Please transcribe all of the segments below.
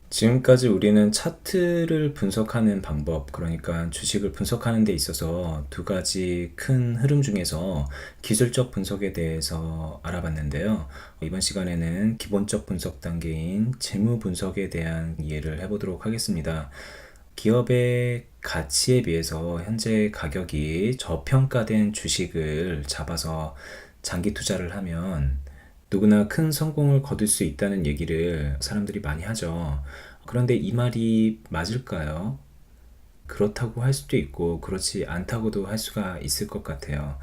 지금까지 우리는 차트를 분석하는 방법, 그러니까 주식을 분석하는 데 있어서 두 가지 큰 흐름 중에서 기술적 분석에 대해서 알아봤는데요. 이번 시간에는 기본적 분석 단계인 재무 분석에 대한 이해를 해보도록 하겠습니다. 기업의 가치에 비해서 현재 가격이 저평가된 주식을 잡아서 장기 투자를 하면 누구나 큰 성공을 거둘 수 있다는 얘기를 사람들이 많이 하죠. 그런데 이 말이 맞을까요? 그렇다고 할 수도 있고 그렇지 않다고도 할 수가 있을 것 같아요.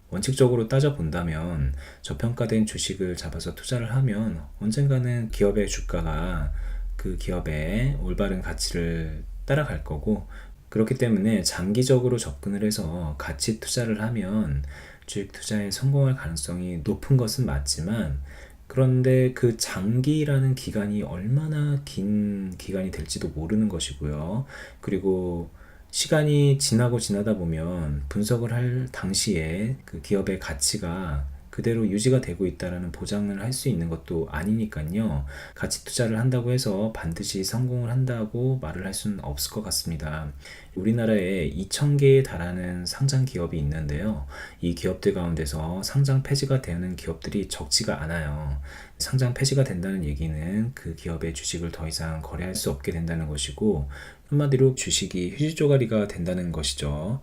원칙적으로 따져본다면 저평가된 주식을 잡아서 투자를 하면 언젠가는 기업의 주가가 그 기업의 올바른 가치를 따라갈 거고, 그렇기 때문에 장기적으로 접근을 해서 가치 투자를 하면 주식 투자에 성공할 가능성이 높은 것은 맞지만, 그런데 그 장기라는 기간이 얼마나 긴 기간이 될지도 모르는 것이고요. 그리고 시간이 지나다 보면 분석을 할 당시에 그 기업의 가치가 그대로 유지가 되고 있다라는 보장을 할 수 있는 것도 아니니까요. 가치 투자를 한다고 해서 반드시 성공을 한다고 말을 할 수는 없을 것 같습니다. 우리나라에 2,000개에 달하는 상장 기업이 있는데요. 이 기업들 가운데서 상장 폐지가 되는 기업들이 적지가 않아요. 상장 폐지가 된다는 얘기는 그 기업의 주식을 더 이상 거래할 수 없게 된다는 것이고, 한마디로 주식이 휴지조가리가 된다는 것이죠.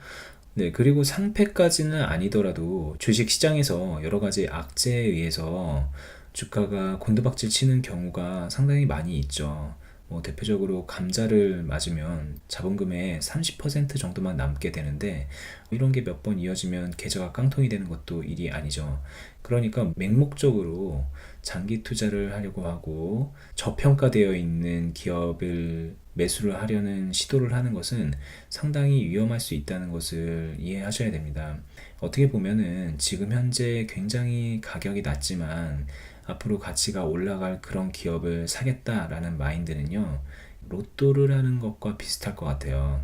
네, 그리고 상패까지는 아니더라도 주식 시장에서 여러 가지 악재에 의해서 주가가 곤두박질 치는 경우가 상당히 많이 있죠. 대표적으로 감자를 맞으면 자본금의 30% 정도만 남게 되는데, 이런 게 몇 번 이어지면 계좌가 깡통이 되는 것도 일이 아니죠. 그러니까 맹목적으로 장기 투자를 하려고 하고 저평가되어 있는 기업을 매수를 하려는 시도를 하는 것은 상당히 위험할 수 있다는 것을 이해하셔야 됩니다. 어떻게 보면은 지금 현재 굉장히 가격이 낮지만 앞으로 가치가 올라갈 그런 기업을 사겠다라는 마인드는요, 로또를 하는 것과 비슷할 것 같아요.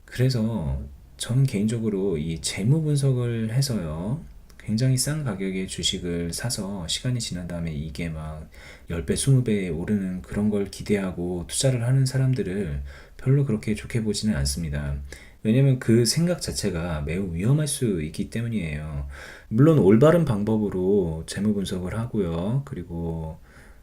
그래서 저는 개인적으로 이 재무 분석을 해서요, 굉장히 싼 가격의 주식을 사서 시간이 지난 다음에 이게 막 10배, 20배에 오르는 그런 걸 기대하고 투자를 하는 사람들을 별로 그렇게 좋게 보지는 않습니다. 왜냐면 그 생각 자체가 매우 위험할 수 있기 때문이에요. 물론 올바른 방법으로 재무 분석을 하고요. 그리고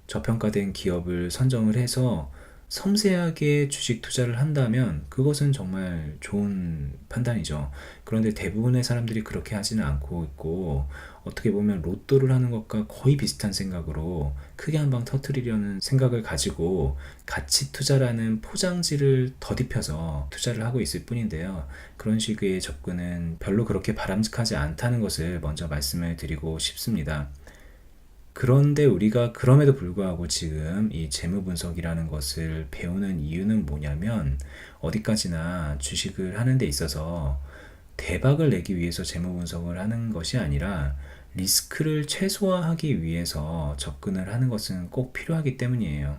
저평가된 기업을 선정을 해서 섬세하게 주식 투자를 한다면 그것은 정말 좋은 판단이죠. 그런데 대부분의 사람들이 그렇게 하지는 않고 있고, 어떻게 보면 로또를 하는 것과 거의 비슷한 생각으로 크게 한 방 터뜨리려는 생각을 가지고 가치 투자라는 포장지를 덧입혀서 투자를 하고 있을 뿐인데요. 그런 식의 접근은 별로 그렇게 바람직하지 않다는 것을 먼저 말씀을 드리고 싶습니다. 그런데 우리가 그럼에도 불구하고 지금 이 재무 분석이라는 것을 배우는 이유는 뭐냐면, 어디까지나 주식을 하는 데 있어서 대박을 내기 위해서 재무 분석을 하는 것이 아니라 리스크를 최소화하기 위해서 접근을 하는 것은 꼭 필요하기 때문이에요.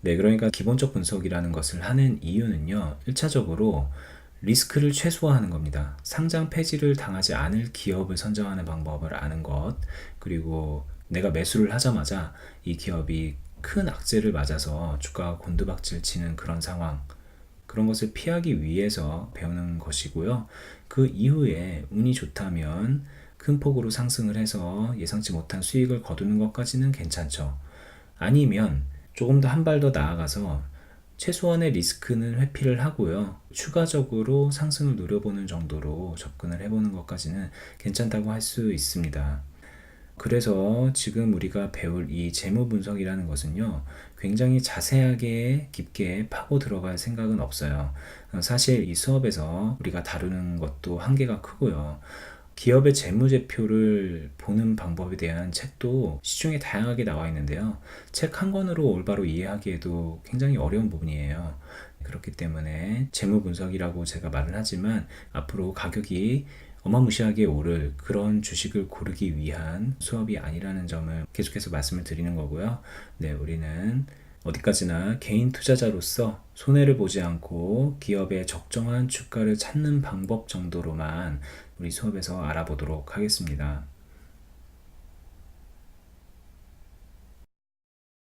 네, 그러니까 기본적 분석이라는 것을 하는 이유는요, 1차적으로 리스크를 최소화하는 겁니다. 상장 폐지를 당하지 않을 기업을 선정하는 방법을 아는 것, 그리고 내가 매수를 하자마자 이 기업이 큰 악재를 맞아서 주가가 곤두박질 치는 그런 상황, 그런 것을 피하기 위해서 배우는 것이고요. 그 이후에 운이 좋다면 큰 폭으로 상승을 해서 예상치 못한 수익을 거두는 것까지는 괜찮죠. 아니면 조금 더 한 발 더 나아가서 최소한의 리스크는 회피를 하고요, 추가적으로 상승을 노려보는 정도로 접근을 해보는 것까지는 괜찮다고 할 수 있습니다. 그래서 지금 우리가 배울 이 재무 분석이라는 것은요, 굉장히 자세하게 깊게 파고 들어갈 생각은 없어요. 사실 이 수업에서 우리가 다루는 것도 한계가 크고요. 기업의 재무제표를 보는 방법에 대한 책도 시중에 다양하게 나와 있는데요. 책 한 권으로 올바로 이해하기에도 굉장히 어려운 부분이에요. 그렇기 때문에 재무 분석이라고 제가 말을 하지만 앞으로 가격이 어마무시하게 오를 그런 주식을 고르기 위한 수업이 아니라는 점을 계속해서 말씀을 드리는 거고요. 네, 우리는 어디까지나 개인 투자자로서 손해를 보지 않고 기업의 적정한 주가를 찾는 방법 정도로만 우리 수업에서 알아보도록 하겠습니다.